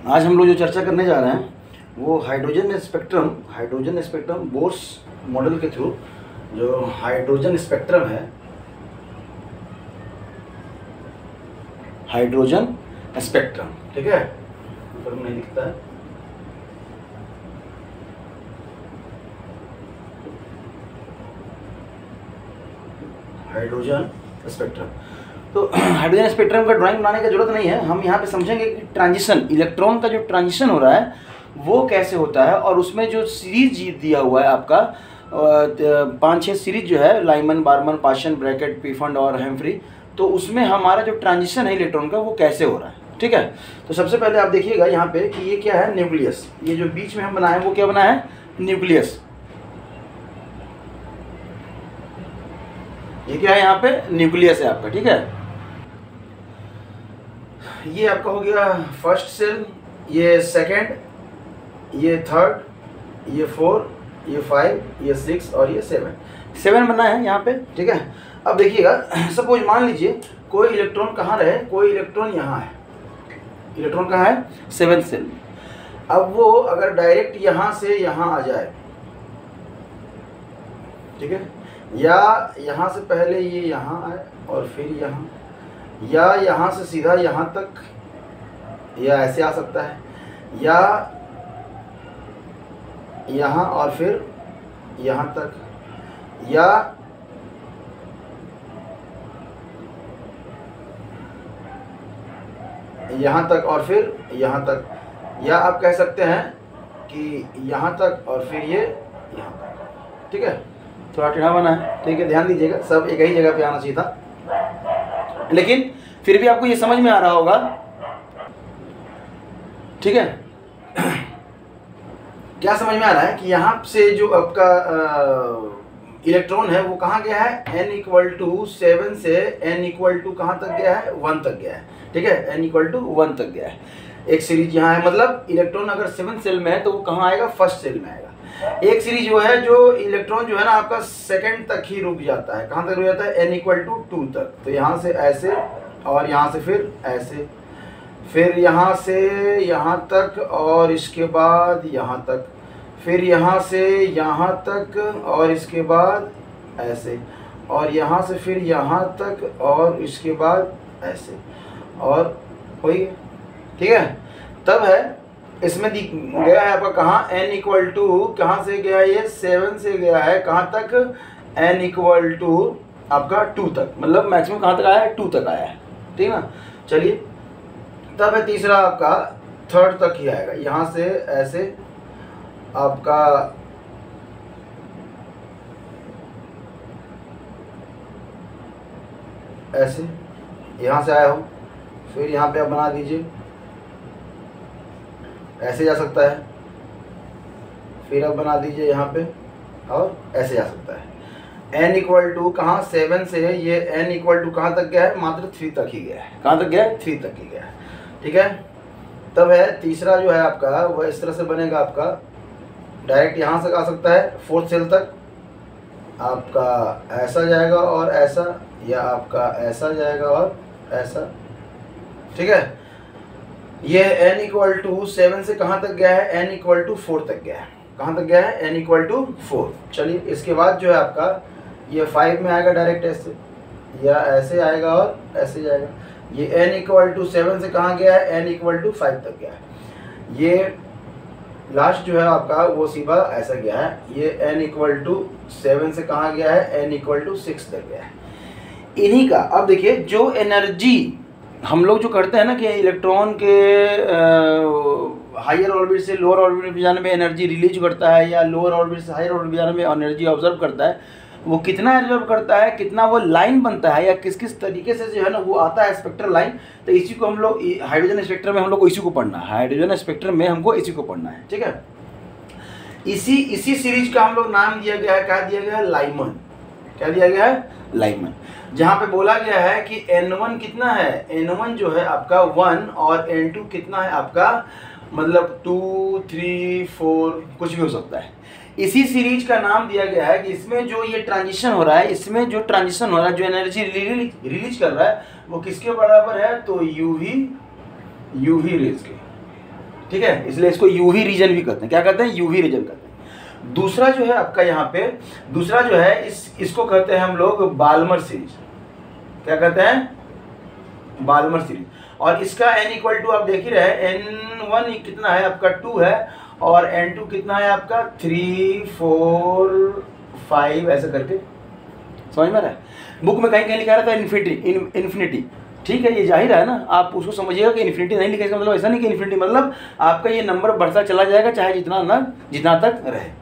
आज हम लोग जो चर्चा करने जा रहे हैं वो हाइड्रोजन स्पेक्ट्रम बोर्स मॉडल के थ्रू जो हाइड्रोजन स्पेक्ट्रम है, हाइड्रोजन स्पेक्ट्रम, ठीक है, ऊपर में नहीं दिखता है। हाइड्रोजन स्पेक्ट्रम, तो हाइड्रोजन स्पेक्ट्रम का ड्राइंग बनाने की जरूरत नहीं है। हम यहाँ पे समझेंगे कि ट्रांजिशन, इलेक्ट्रॉन का जो ट्रांजिशन हो रहा है वो कैसे होता है, और उसमें जो सीरीज दिया हुआ है आपका 5-6 सीरीज जो है, लाइमन, बारमन, पाशन, ब्रैकेट, पीफंड और हेम्फ्री, तो उसमें हमारा जो ट्रांजिशन है इलेक्ट्रॉन का वो कैसे हो रहा है, ठीक है। तो सबसे पहले आप देखिएगा यहाँ पे कि ये क्या है, न्यूक्लियस। ये जो बीच में हम बनाए वो क्या बना है, न्यूक्लियस। ये क्या है, यहाँ पे न्यूक्लियस है आपका, ठीक है। ये आपका हो गया फर्स्ट सेल, ये सेकंड, ये थर्ड, ये 4, ये 5, ये 6 और ये 7 बना है यहाँ पे, ठीक है। अब देखिएगा, सपोज मान लीजिए कोई इलेक्ट्रॉन कहाँ रहे, कोई इलेक्ट्रॉन यहाँ है, इलेक्ट्रॉन कहाँ है, 7th सेल में। अब वो अगर डायरेक्ट यहाँ से यहाँ आ जाए, ठीक है, या यहाँ से पहले ये यहाँ आए और फिर यहाँ, या यहाँ से सीधा यहाँ तक, या ऐसे आ सकता है, या यहाँ और फिर यहाँ तक, या यहाँ तक और फिर यहाँ तक, या आप कह सकते हैं कि यहाँ तक और फिर ये यहाँ तक, ठीक है। थोड़ा टेढ़ा बना है, ठीक है, ध्यान दीजिएगा, सब एक ही जगह पे आना चाहिए था, लेकिन फिर भी आपको ये समझ में आ रहा होगा, ठीक है। क्या समझ में आ रहा है कि यहाँ से जो आपका इलेक्ट्रॉन है वो कहाँ गया है, n=7 से n= कहाँ तक गया है, 1 तक गया है, ठीक है, n=1 तक गया है। एक सीरीज यहाँ है, मतलब इलेक्ट्रॉन अगर 7th सेल में है तो वो कहाँ आएगा, फर्स्ट सेल में आएगा। एक सीरीज जो है, जो इलेक्ट्रॉन जो है ना आपका सेकंड तक ही रुक जाता है, कहाँ तक रुक जाता है, n=2 तक। तो यहाँ से ऐसे और यहाँ से फिर ऐसे, फिर यहाँ से यहाँ तक और इसके बाद यहाँ तक, फिर यहाँ से यहाँ तक और इसके बाद ऐसे, और यहाँ से फिर यहाँ तक और इसके बाद ऐसे, और हो गया, ठीक है। तब है इसमें गया है आपका कहाँ, n= कहाँ से गया है, ये 7 से गया है कहाँ तक, n= आपका 2 तक, मतलब मैक्सिमम कहाँ तक आया है, 2 तक आया है, ठीक है ना। चलिए, तब है तीसरा आपका 3rd तक ही आएगा, यहाँ से ऐसे आपका ऐसे, यहाँ से आया हो, फिर यहाँ पे आप बना दीजिए, ऐसे जा सकता है, फिर आप बना दीजिए यहाँ पे, और ऐसे जा सकता है। n= कहाँ, 7 से ये n= कहाँ तक गया है, मात्र 3 तक ही गया है, कहाँ तक गया है, 3 तक ही गया है, ठीक है। तब है तीसरा जो है आपका वह इस तरह से बनेगा, आपका डायरेक्ट यहाँ से आ सकता है 4th सेल तक, आपका ऐसा जाएगा और ऐसा, या आपका ऐसा जाएगा और ऐसा, ठीक है। ये n=7 से कहाँ तक गया है, n=4 तक गया है, कहाँ तक गया है, n=4। चलिए, इसके बाद जो है आपका ये 5 में आएगा डायरेक्ट ऐसे, या ऐसे आएगा और ऐसे जाएगा। ये n=7 से कहाँ गया है, n=5 तक गया है। ये लास्ट जो है आपका वो सीधा ऐसा गया है, ये n=7 से कहाँ गया है, n=6 तक गया है। इन्हीं का अब देखिए, जो एनर्जी हम लोग जो करते हैं ना कि इलेक्ट्रॉन के हायर ऑर्बिट से लोअर ऑर्बिट में जाने में एनर्जी रिलीज करता है, या लोअर ऑर्बिट से हायर ऑर्बिट जाने में एनर्जी ऑब्जर्व करता है, वो कितना ऑब्जर्व करता है, कितना वो लाइन बनता है, या किस किस तरीके से जो है ना वो आता है स्पेक्ट्रल लाइन। तो इसी को हम लोग हाइड्रोजन स्पेक्ट्रम में हम लोग को इसी को पढ़ना है, हाइड्रोजन स्पेक्ट्रम में हमको इसी को पढ़ना है, ठीक है। इसी सीरीज का हम लोग नाम दिया गया है, क्या दिया गया है, लाइमन। क्या दिया गया है, लाइमन। जहाँ पे बोला गया है कि n1 कितना है, n1 जो है आपका 1, और n2 कितना है आपका, मतलब 2, 3, 4 कुछ भी हो सकता है। इसी सीरीज का नाम दिया गया है कि इसमें जो ये ट्रांजिशन हो रहा है, इसमें जो ट्रांजिशन हो रहा है, जो एनर्जी रिलीज कर रहा है वो किसके बराबर है, तो यूवी रेज के, ठीक है, इसलिए इसको यूवी रीजन भी कहते हैं। क्या कहते हैं? यूवी रीजन कहते हैं। दूसरा जो है आपका यहाँ पे, दूसरा जो है इसको कहते हैं हम लोग बाल्मर सीरीज। क्या कहते हैं? Balmer series. और इसका n इक्वल टू आप देख ही रहे, n1 कितना है आपका 2 है, और n2 कितना है आपका 3 4 5 ऐसा करके, समझ में आ रहा है? बुक में कहीं कहीं लिखा रहता है इन्फिनिटी। ठीक है, ये जाहिर है ना, आप उसको समझिएगा कि इन्फिनिटी नहीं लिखा, इसका मतलब ऐसा नहीं कि इन्फिनिटी मतलब आपका ये नंबर बढ़ता चला जाएगा चाहे जितना तक रहे।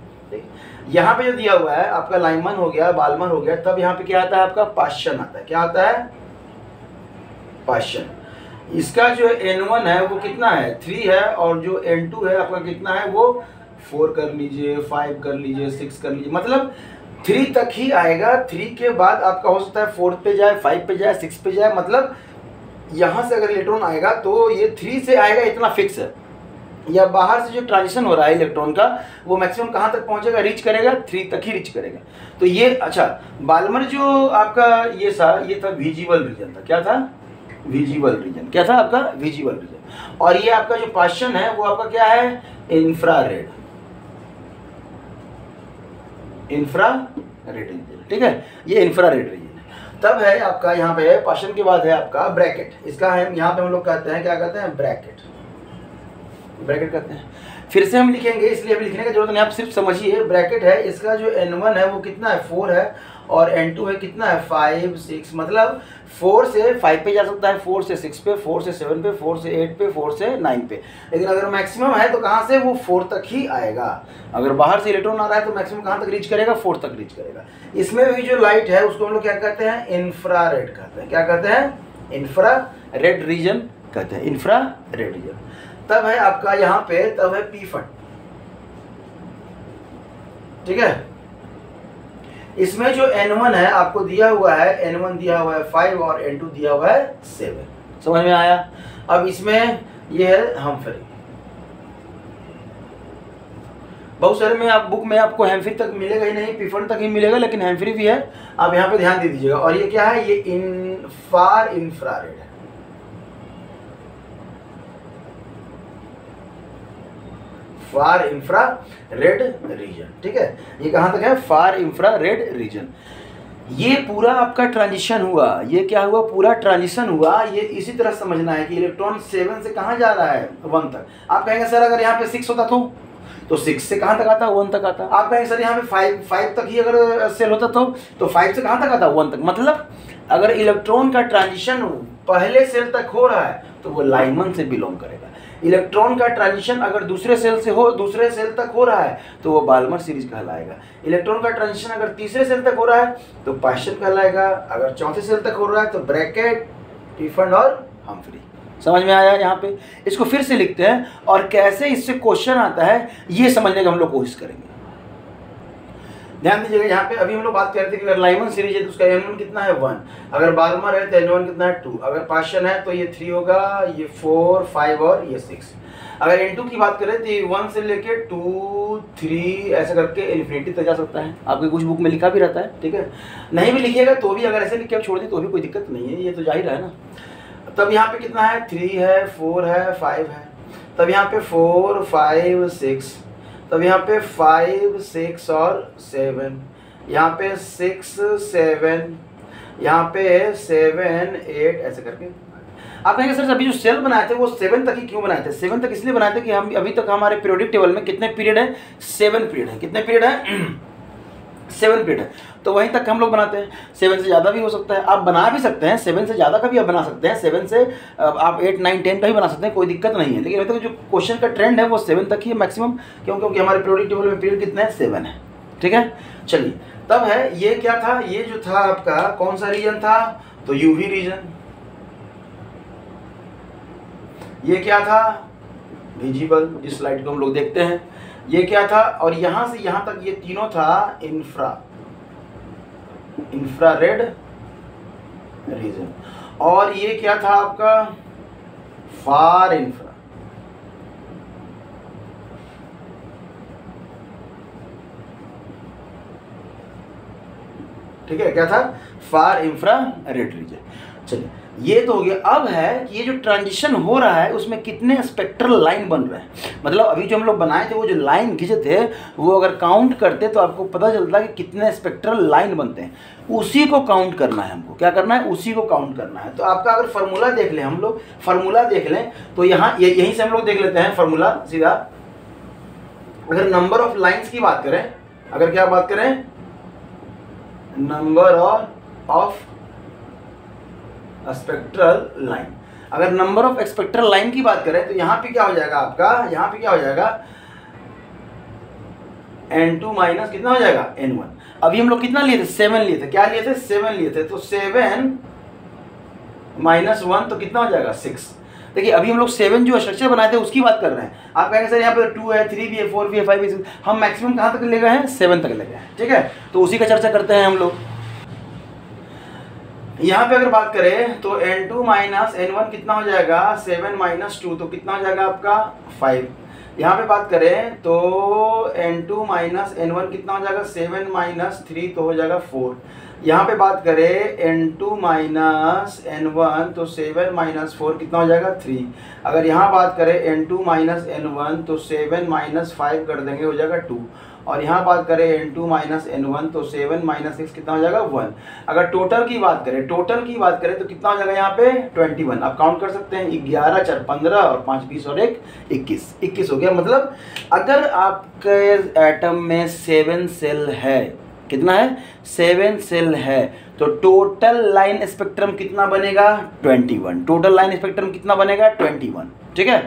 यहाँ पे जो दिया हुआ है आपका लाइमन हो गया, बाल्मर हो गया, तब यहाँ पे क्या आता है आपका पाश्चन आता है। क्या आता है? पाश्चन। इसका जो n1 है वो कितना है? 3 है, और जो n2 है आपका कितना है? वो 4 कर लीजिए, 5 कर लीजिए, 6 कर लीजिए, मतलब 3 तक ही आएगा। 3 के बाद आपका हो सकता है 4 पे जाए, 5 पे जाए, 6 पे जाए, मतलब यहाँ से अगर इलेक्ट्रॉन आएगा तो ये 3 से आएगा, इतना फिक्स है। या बाहर से जो ट्रांजिशन हो रहा है इलेक्ट्रॉन का, वो मैक्सिमम कहाँ तक पहुँचेगा? रीच करेगा 3 तक ही रीच करेगा। तो ये अच्छा, बाल्मर जो आपका ये था विजिबल रीजन था। क्या था? Visible region. क्या था आपका? Visible region. और ये आपका जो पाश्चन है वो आपका क्या है? इंफ्रारेड। Infrared reason. ठीक है, ये इंफ्रारेड रीजन। तब है आपका यहाँ पे पाश्चन के बाद है आपका ब्रैकेट। इसका है यहाँ पे हम लोग कहते हैं, क्या कहते हैं? ब्रैकेट। ब्रैकेट कहते हैं। फिर से हम लिखेंगे, इसलिए अभी लिखने की जरूरत नहीं, आप सिर्फ समझिए। ब्रैकेट है, इसका जो n1 है वो कितना है? 4 है, और n2 है कितना है? 5 6, मतलब 4 से 5 पे जा सकता है, 4 से 6 पे, 4 से 7 पे, 4 से 8 पे, 4 से 9 पे। लेकिन अगर मैक्सिमम है तो कहाँ से? वो 4 तक ही आएगा। अगर बाहर से इलेक्ट्रॉन आ रहा है तो मैक्सिमम कहाँ तक रीच करेगा? 4 तक रीच करेगा। इसमें भी जो लाइट है उसको हम लोग क्या कहते हैं? इंफ्रारेड कहते हैं। क्या कहते हैं? इंफ्रारेड रीजन कहते हैं। Infrared reason. तब है आपका यहाँ पे, तब है पी फंड। ठीक है, इसमें जो n1 है आपको दिया हुआ है, n1 दिया हुआ है 5 और n2 दिया हुआ है 7। समझ में आया? अब इसमें ये है हेम्फ्री। बहुत सारे में आप बुक में आपको हेम्फ्री तक मिलेगा ही नहीं, पी फंड तक ही मिलेगा, लेकिन हेम्फ्री भी है, आप यहाँ पे ध्यान दे दीजिएगा। और ये क्या है? ये फार इंफ्रारेड है। फार इंफ्रारेड रीजन। ठीक है, ये कहां तक है? फार इंफ्रारेड रीजन। ये पूरा आपका ट्रांजिशन हुआ। ये क्या हुआ? पूरा ट्रांजिशन हुआ। ये इसी तरह समझना है कि इलेक्ट्रॉन 7 से कहां जा रहा है? 1 तक। आप कहेंगे सर अगर यहाँ पे 6 होता तो 6 से कहां तक आता? 1 तक आता। आप कहेंगे सर यहाँ पे 5 तक ही अगर सेल होता तो 5 से कहां तक आता? 1 तक। मतलब अगर इलेक्ट्रॉन का ट्रांजिशन पहले सेल तक हो रहा है तो वो लाइमन से बिलोंग करेगा। इलेक्ट्रॉन का ट्रांजिशन अगर दूसरे सेल तक हो रहा है तो वो बाल्मर सीरीज कहलाएगा। इलेक्ट्रॉन का ट्रांजिशन अगर तीसरे सेल तक हो रहा है तो पाश्चन कहलाएगा। अगर चौथे सेल तक हो रहा है तो ब्रैकेट, पी फंड और हेम्फ्री। समझ में आया? यहाँ पे इसको फिर से लिखते हैं और कैसे इससे क्वेश्चन आता है ये समझने की हम लोग कोशिश करेंगे। ध्यान दीजिएगा, यहाँ पे अभी हम लोग बात कर रहे थे कि अगर लाइमन सीरीज है तो उसका n1 कितना है? 1। अगर बाल्मर है तो n1 कितना है? 2। अगर पाश्चन है तो ये 3 होगा, ये 4 5 और ये 6। अगर n2 की बात करें तो ये 1 से लेके 2 3 ऐसा करके इन्फिनिटी तक जा सकता है। आपके कुछ बुक में लिखा भी रहता है। ठीक है, नहीं भी लिखिएगा तो भी, अगर ऐसे लिख के छोड़ दी तो भी कोई दिक्कत नहीं है, ये तो जाहिर है ना। तब यहाँ पे कितना है? 3 है, 4 है, 5 है। तब यहाँ पे 4 5 6, तब यहाँ पे 5 6 और 7, यहाँ पे 6 7, यहाँ पे 7 8 ऐसे करके। आप कहेंगे सर अभी जो सेल बनाए थे वो 7 तक ही क्यों बनाए थे? 7 तक इसलिए बनाए थे कि हम अभी तक हमारे पीरियोडिक टेबल में कितने पीरियड है? 7 पीरियड है। कितने पीरियड है? 7 पीरियड है। तो वहीं तक हम लोग बनाते हैं। 7 से ज़्यादा भी हो सकता है, आप बना भी सकते हैं। 7 से ज़्यादा का भी आप बना सकते हैं। 7 से आप 8 9 10 का भी बना सकते हैं, कोई दिक्कत नहीं है। लेकिन अभी तक जो क्वेश्चन का ट्रेंड है वो 7 तक ही है मैक्सिमम, क्योंकि हमारे पीरियोडिक टेबल में पीरियड कितने हैं? 7 है। ठीक है, चलिए। तब है ये क्या था? ये जो था आपका कौन सा रीजन था? तो यूवी रीजन। ये क्या था? विजिबल, जिस लाइट को हम लोग देखते हैं। ये क्या था? और यहां से यहां तक ये तीनों था इंफ्रारेड रीजन। और ये क्या था आपका? फार इंफ्रा। ठीक है, क्या था? फार इंफ्रारेड रीजन। चलिए ये तो हो गया। अब है कि ये जो ट्रांजिशन हो रहा है उसमें कितने स्पेक्ट्रल लाइन बन रहे हैं, मतलब अभी जो हम लोग बनाए थे वो जो लाइन खींचे थे वो अगर काउंट करते तो आपको पता चलता कि कितने स्पेक्ट्रल लाइन बनते हैं, उसी को काउंट करना है हमको। क्या करना है? उसी को काउंट करना है। तो आपका अगर फार्मूला देख लें, हम लोग फार्मूला देख लें तो यहाँ यहीं से हम लोग देख लेते हैं फार्मूला सीधा। अगर नंबर ऑफ लाइन्स की बात करें, अगर क्या बात करें, नंबर ऑफ स्पेक्ट्रल लाइन, अगर नंबर ऑफ स्पेक्ट्रल लाइन की बात करें तो यहाँ पे क्या हो जाएगा आपका, यहाँ पे क्या हो जाएगा n2 माइनस कितना हो जाएगा n1। अभी हम लोग कितना लिए थे? 7 लिए थे। क्या लिए थे? 7 लिए थे। तो 7 माइनस 1 तो कितना हो जाएगा? 6। देखिए अभी हम लोग 7 जो स्ट्रक्चर बनाए थे उसकी बात कर रहे हैं। आप कहेंगे सर यहाँ पे 2 है, 3 भी है, 4 भी है, 5 भी है, हम मैक्सिमम कहाँ तक ले गए हैं? 7 तक ले गए हैं। ठीक है, तो उसी का चर्चा करते हैं हम लोग। यहाँ पे अगर बात करें तो n2 माइनस n1 कितना हो जाएगा? 7 माइनस 2 तो कितना हो जाएगा आपका? 5। यहाँ पे बात करें तो n2 माइनस n1 कितना हो जाएगा? 7 माइनस 3 तो हो जाएगा 4। यहाँ पे बात करें n2 माइनस n1 तो 7 माइनस 4 कितना हो जाएगा? 3। अगर यहाँ बात करें n2 माइनस n1 तो 7 माइनस 5 कर देंगे हो जाएगा 2। और यहाँ बात करें n2 माइनस n1 तो 7 माइनस 6 कितना हो जाएगा? 1। अगर टोटल की बात करें तो कितना हो जाएगा यहाँ पे? 21। आप काउंट कर सकते हैं, 11 4 15 और 5 20 और 1 21, 21 हो गया। मतलब अगर आपके एटम में 7 सेल है, कितना है? 7 सेल है, तो टोटल लाइन स्पेक्ट्रम कितना बनेगा? 21। टोटल लाइन स्पेक्ट्रम कितना बनेगा? 21। ठीक है,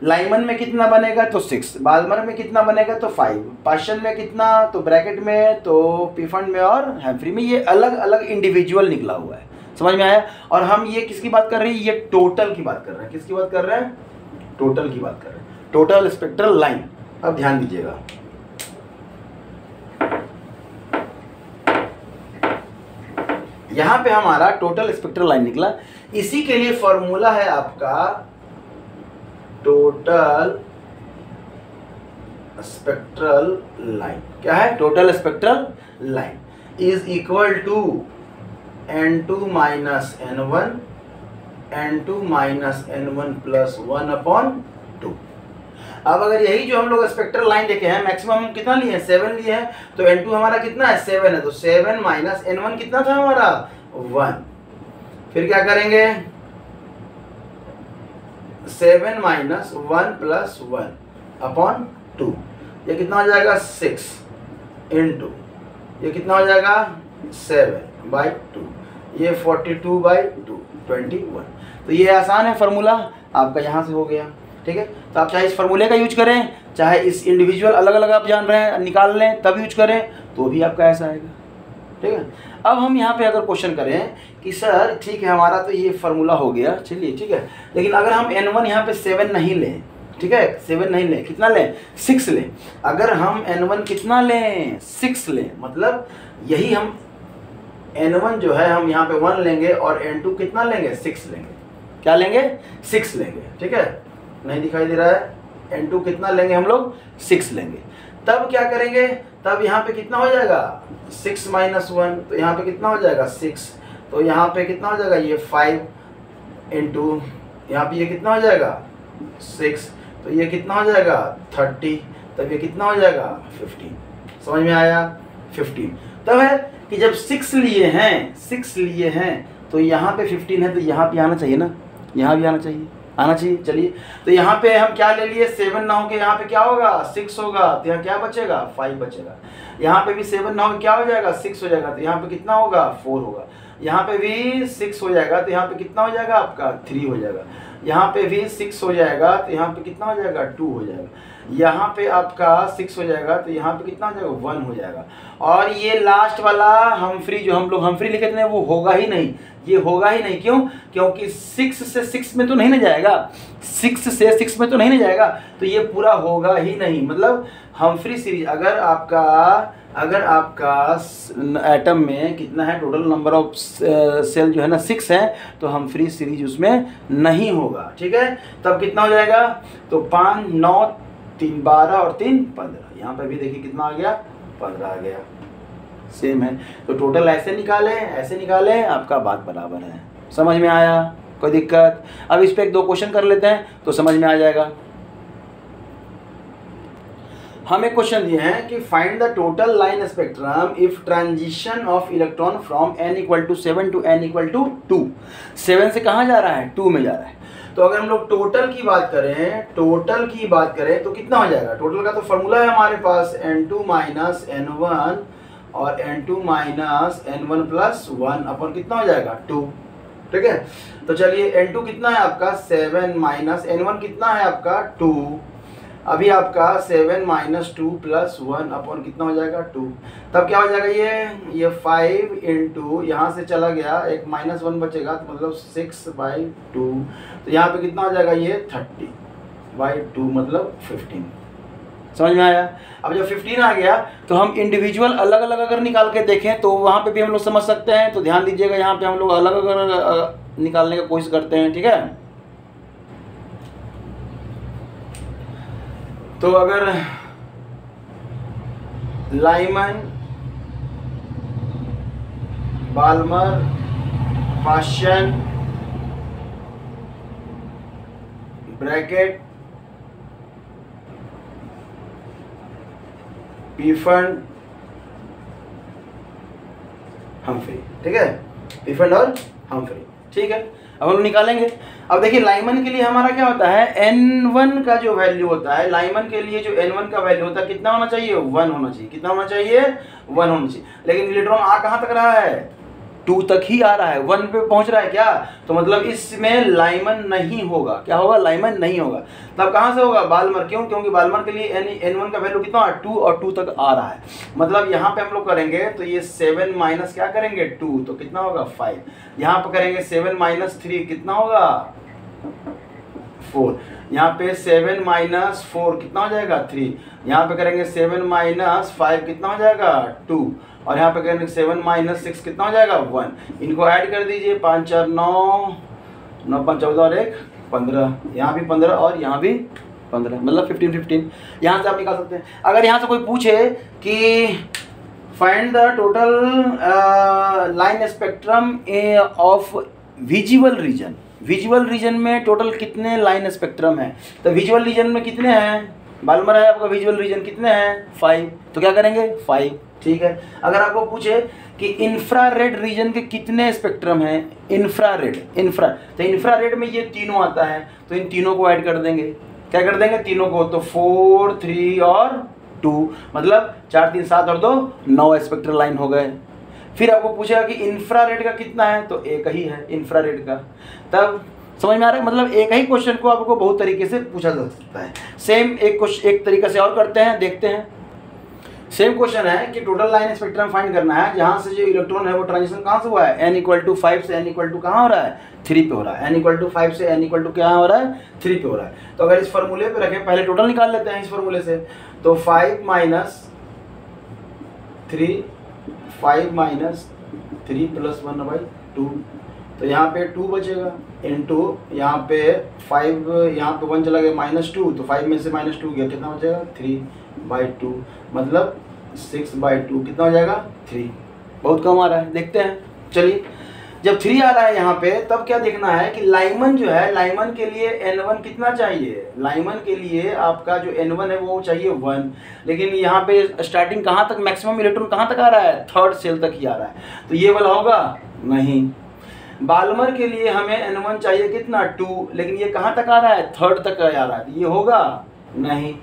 लाइमन में कितना बनेगा? तो 6। बाल्मर में कितना बनेगा? तो 5। पाशन में कितना? तो ब्रैकेट में, तो पीफंड में और हैम्फ्री में। ये अलग अलग इंडिविजुअल निकला हुआ है, समझ में आया? और हम ये किसकी बात कर रहे हैं? ये टोटल की बात कर रहे हैं। किसकी बात कर रहे हैं? टोटल की बात कर रहे हैं, टोटल स्पेक्ट्रल लाइन। अब ध्यान दीजिएगा, यहां पे हमारा टोटल स्पेक्ट्रल लाइन निकला। इसी के लिए फॉर्मूला है आपका टोटल स्पेक्ट्रल लाइन। क्या है? Total spectral line is equal to n2 minus n1 n2 minus n1 plus 1/2। अब अगर यही जो हम लोग स्पेक्ट्रल लाइन देखे हैं, मैक्सिमम हम कितना लिए हैं? 7 लिए हैं। तो n2 हमारा कितना है? 7 है। तो 7 माइनस n1 कितना था हमारा? 1। फिर क्या करेंगे? 7 माइनस 1 प्लस 1/2। ये कितना हो जाएगा? 6 इंटू ये कितना हो जाएगा? 7/2। ये 42/2 21। तो ये आसान है फार्मूला, आपका यहाँ से हो गया। ठीक है, तो आप चाहे इस फार्मूले का यूज करें, चाहे इस इंडिविजुअल अलग अलग आप जान रहे हैं निकाल लें तब यूज करें, तो भी आपका ऐसा आएगा। ठीक है, अब हम यहाँ पे अगर क्वेश्चन करें कि सर ठीक है हमारा तो ये फार्मूला हो गया, चलिए ठीक है, लेकिन अगर हम n1 यहाँ पे 7 नहीं लें, ठीक है 7 नहीं लें, कितना लें? 6 लें। अगर हम n1 कितना लें? 6 लें, मतलब यही हम n1 जो है हम यहाँ पे 1 लेंगे और n2 कितना लेंगे? 6 लेंगे। क्या लेंगे? 6 लेंगे। ठीक है, नहीं दिखाई दे रहा है? n2 कितना लेंगे हम लोग? 6 लेंगे। तब क्या करेंगे? तब यहाँ पे कितना हो जाएगा? 6 माइनस 1, तो यहाँ पे कितना हो जाएगा? 6। तो यहाँ पे कितना हो जाएगा? ये 5 इंटू यहाँ पे ये कितना हो जाएगा? 6। तो ये कितना हो जाएगा? 30। तब ये कितना हो जाएगा? 15। समझ में आया? 15। तब है कि जब 6 लिए हैं तो यहाँ पे 15 है, तो यहाँ पे आना चाहिए ना, यहाँ भी आना चाहिए। चलिए, तो यहाँ पे हम क्या ले लिए? 7 ना हो के यहाँ पे क्या होगा? 6 होगा। तो यहाँ क्या बचेगा? 5 बचेगा। यहाँ पे भी 7 ना हो क्या हो जाएगा? 6 हो जाएगा। तो यहाँ पे कितना होगा? 4 होगा। यहाँ पे भी 6 हो जाएगा, तो यहाँ पे कितना हो जाएगा आपका? 3 हो जाएगा। यहाँ पे भी 6 हो जाएगा, तो यहाँ पे कितना हो जाएगा? 2 हो जाएगा। यहाँ पे आपका 6 हो जाएगा, तो यहाँ पे कितना हो जाएगा? 1 हो जाएगा। और ये लास्ट वाला हम्फ्री जो हम लोग हम्फ्री लिखे थे वो होगा ही नहीं, ये होगा ही नहीं। क्यों? क्योंकि 6 से 6 में तो नहीं ना जाएगा, 6 से 6 में तो नहीं ना जाएगा, तो ये पूरा होगा ही नहीं। मतलब हम्फ्री सीरीज अगर आपका एटम में कितना है? टोटल नंबर ऑफ सेल जो है ना 6 है, तो हम्फ्री सीरीज उसमें नहीं होगा। ठीक है, तब कितना हो जाएगा? तो 5 9 3 12 और 3 15। यहाँ पे भी देखिए कितना आ गया? 15 आ गया। सेम है, तो टोटल ऐसे निकालें आपका बात बराबर है। समझ में आया? कोई दिक्कत? अब इस पे एक दो क्वेश्चन कर लेते हैं तो समझ में आ जाएगा। हम एक क्वेश्चन दिए हैं कि find the total line spectrum if transition of electron from n equal to 7 टू n इक्वल टू 2। 7 से कहाँ जा रहा है? 2 में जा रहा है। तो अगर हम लोग टोटल की बात करें तो कितना हो जाएगा? टोटल का तो फॉर्मूला है हमारे पास n2 माइनस n1 और n2 माइनस n1 प्लस 1 अपन कितना हो जाएगा? 2। ठीक है, तो चलिए n2 कितना है आपका? 7 माइनस n1 कितना है आपका? 2। अभी आपका 7 माइनस 2 प्लस 1 अपन कितना हो जाएगा? 2। तब क्या हो जाएगा? ये 5 इंटू यहाँ से चला गया, एक माइनस 1 बचेगा तो मतलब 6/2। तो यहाँ पे कितना हो जाएगा? ये 30/2 मतलब 15। समझ में आया? अब जब 15 आ गया तो हम इंडिविजुअल अलग अलग अगर निकाल के देखें तो वहाँ पे भी हम लोग समझ सकते हैं। तो ध्यान दीजिएगा, यहाँ पे हम लोग अलग अलग निकालने की कोशिश करते हैं। ठीक है, तो अगर Lyman, Balmer, Paschen, Brackett, Pfund, Humphrey. ठीक है, पीफंड और हम्फ्री। ठीक है, अब हम निकालेंगे। अब देखिए लाइमन के लिए हमारा क्या होता है? n1 का जो वैल्यू होता है, लाइमन के लिए जो n1 का वैल्यू होता है कितना होना चाहिए? 1 होना चाहिए। कितना होना चाहिए? 1 होना चाहिए। लेकिन इलेक्ट्रॉन आ कहाँ तक रहा है? 2 तक ही आ रहा है, 1 पे पहुंच रहा है क्या? तो मतलब इसमें लाइमन नहीं होगा। क्या होगा? लाइमन नहीं होगा। तब कहाँ से होगा? बाल्मर। क्यों? क्योंकि बाल्मर के लिए n1 का वैल्यू कितना है? 2 और 2 तक आ रहा है। मतलब यहाँ पे हम लोग करेंगे तो ये 7 माइनस क्या करेंगे? 2, तो कितना होगा? 5। यहाँ पे करेंगे 7 माइनस 3 कितना होगा? 4। यहाँ पे 7 माइनस 4 कितना हो जाएगा? 3। यहाँ पे करेंगे 7 माइनस 5 कितना हो जाएगा? 2। और यहाँ पे करेंगे 7 माइनस 6 कितना हो जाएगा? 1। इनको ऐड कर दीजिए, 5 4 9, 9 5 14 और 1 15। यहाँ भी 15 और यहाँ भी 15, मतलब 15। यहाँ से आप निकाल सकते हैं। अगर यहाँ से कोई पूछे कि find the total line spectrum of visual region, visual region में टोटल कितने लाइन स्पेक्ट्रम है? तो विजुअल रीजन में कितने हैं? बाल्मर है आपका, विजुअल रीजन कितने हैं? 5। तो क्या करेंगे? 5। ठीक है, अगर आपको पूछे कि इंफ्रारेड रीजन के कितने स्पेक्ट्रम हैं? इंफ्रारेड, तो इंफ्रारेड में ये तीनों आता है, तो इन तीनों को ऐड कर देंगे। क्या कर देंगे? तीनों को। तो 4 3 और 2, मतलब 4 3 7 और 2 9 स्पेक्ट्रल लाइन हो गए। फिर आपको पूछेगा कि इंफ्रारेड का कितना है? तो एक ही है इंफ्रारेड का। तब समझ में आ रहा है? मतलब एक ही क्वेश्चन को आपको बहुत तरीके से पूछा जा सकता है। सेम एक तरीका से और करते हैं, देखते हैं। सेम क्वेश्चन है कि टोटल लाइन स्पेक्ट्रम फाइंड करना है जहां से जो इलेक्ट्रॉन है वो ट्रांजिशन कहां से हुआ है? n इक्वल टू 5 से n इक्वल टू कहां हो रहा है? 3 पे हो रहा है। n इक्वल टू 5 से n इक्वल टू क्या हो रहा है? 3 पे हो रहा है। तो अगर इस फॉर्मूले पे रखें, पहले टोटल निकाल लेते हैं इस फॉर्मूले से। तो 5 माइनस 3 प्लस 1/2, तो यहाँ पे 2 बचेगा इंटू यहाँ पे 5, यहाँ पे 1 चला गया -2, तो 5 में से -2 गया, कितना बचेगा? 3/2, मतलब 6/2 कितना हो जाएगा? 3। बहुत कम आ रहा है, देखते हैं। चलिए, जब 3 आ रहा है यहाँ पे, तब क्या देखना है कि लाइमन जो है, लाइमन के लिए n1 कितना चाहिए? लाइमन के लिए आपका जो n1 है वो चाहिए 1, लेकिन यहाँ पे स्टार्टिंग कहाँ तक, मैक्सिमम इलेक्ट्रॉन कहाँ तक आ रहा है? 3rd सेल तक ही आ रहा है, तो ये वाला होगा नहीं। बाल्मर के लिए हमें n1 चाहिए कितना? 2, लेकिन ये कहाँ तक आ रहा है? 3rd तक आ रहा है, तो ये होगा नहीं।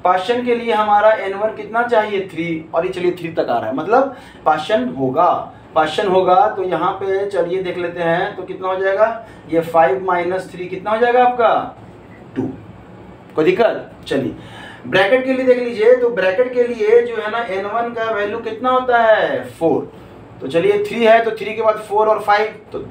पाश्चन के लिए हमारा n1 कितना चाहिए? 3, और ये चलिए 3 तक आ रहा है, मतलब पाश्चन होगा। तो यहाँ पे चलिए देख लेते हैं, तो कितना हो जाएगा? ये 5 माइनस 3 कितना हो जाएगा आपका? 2। कोई दिक्कत? चलिए, ब्रैकेट के लिए देख लीजिए। तो ब्रैकेट के लिए जो है ना, n1 का वैल्यू कितना होता है? 4। तो चलिए 3 है, तो 3 के बाद 4 और 5 तो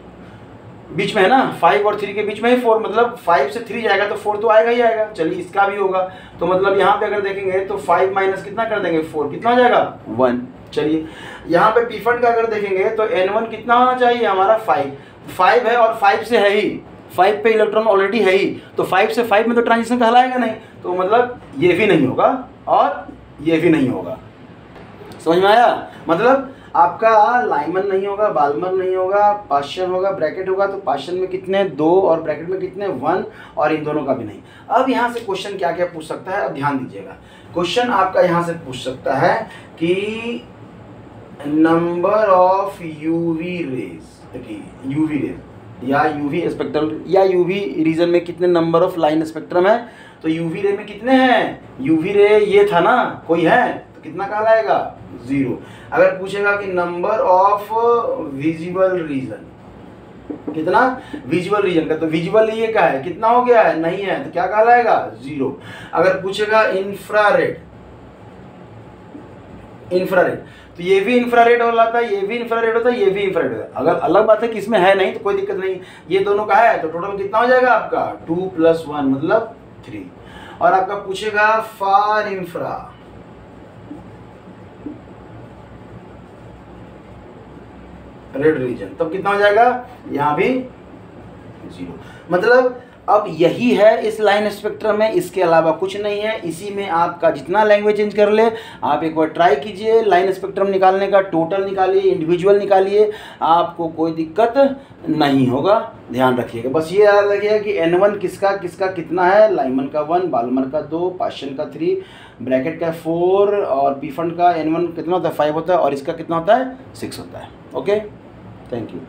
बीच में है ना, 5 और 3 के बीच में ही 4, मतलब 5 से 3 जाएगा तो 4 तो आएगा ही आएगा। चलिए इसका भी होगा, तो मतलब यहाँ पे अगर देखेंगे तो 5 माइनस कितना कर देंगे? 4, कितना हो जाएगा? 1। चलिए यहाँ पे पीफंड का अगर देखेंगे तो n1 कितना होना चाहिए हमारा? 5 है, और 5 से है ही, 5 पे इलेक्ट्रॉन ऑलरेडी है ही, तो 5 से 5 में तो ट्रांजिशन कहलाएगा नहीं, तो मतलब ये भी नहीं होगा और ये भी नहीं होगा। समझ में आया? मतलब आपका लाइमन नहीं होगा, बाल्मर नहीं होगा, पाश्चन होगा, ब्रैकेट होगा, तो पाश्चन में कितने 2 और ब्रैकेट में कितने 1 और इन दोनों का भी नहीं। अब यहाँ से क्वेश्चन क्या क्या पूछ सकता है, अब ध्यान दीजिएगा। क्वेश्चन आपका यहाँ से पूछ सकता है कि number of UV rays, UV rays या यूवी स्पेक्ट्रल या यूवी रीजन में कितने नंबर ऑफ लाइन स्पेक्ट्रम है, तो यूवी रे में कितने हैं, यूवी रे ये था ना, कोई है तो कितना कहलाएगा 0। अगर पूछेगा कि नंबर ऑफ विजिबल रीजन, कितना विजुअल रीजन का, तो विजुअल ये क्या है, कितना हो गया है, नहीं है, तो क्या कहलाएगा 0। अगर पूछेगा इंफ्रारेड, इंफ्रारेड तो ये भी इंफ्रारेड वाला था, ये भी इंफ्रारेड होता है, ये भी इंफ्रारेड होता है। अगर अलग बात है कि इसमें है नहीं तो कोई दिक्कत नहीं, ये दोनों का है तो टोटल कितना हो जाएगा आपका 2 + 1 मतलब 3। और आपका पूछेगा फार इंफ्रा, रेड रीजन, तब कितना हो जाएगा, यहाँ भी 0। मतलब अब यही है इस लाइन स्पेक्ट्रम में, इसके अलावा कुछ नहीं है। इसी में आपका जितना लैंग्वेज चेंज कर ले, आप एक बार ट्राई कीजिए लाइन स्पेक्ट्रम निकालने का, टोटल निकालिए, इंडिविजुअल निकालिए, आपको कोई दिक्कत नहीं होगा। ध्यान रखिएगा, बस ये याद रखिएगा कि N1 किसका किसका कितना है, लाइमन का 1, बाल्मर का 2, पाश्चन का 3, ब्रैकेट का 4 और पीफंड का N1 कितना होता है 5 होता है और इसका कितना होता है 6 होता है। Okay, thank you.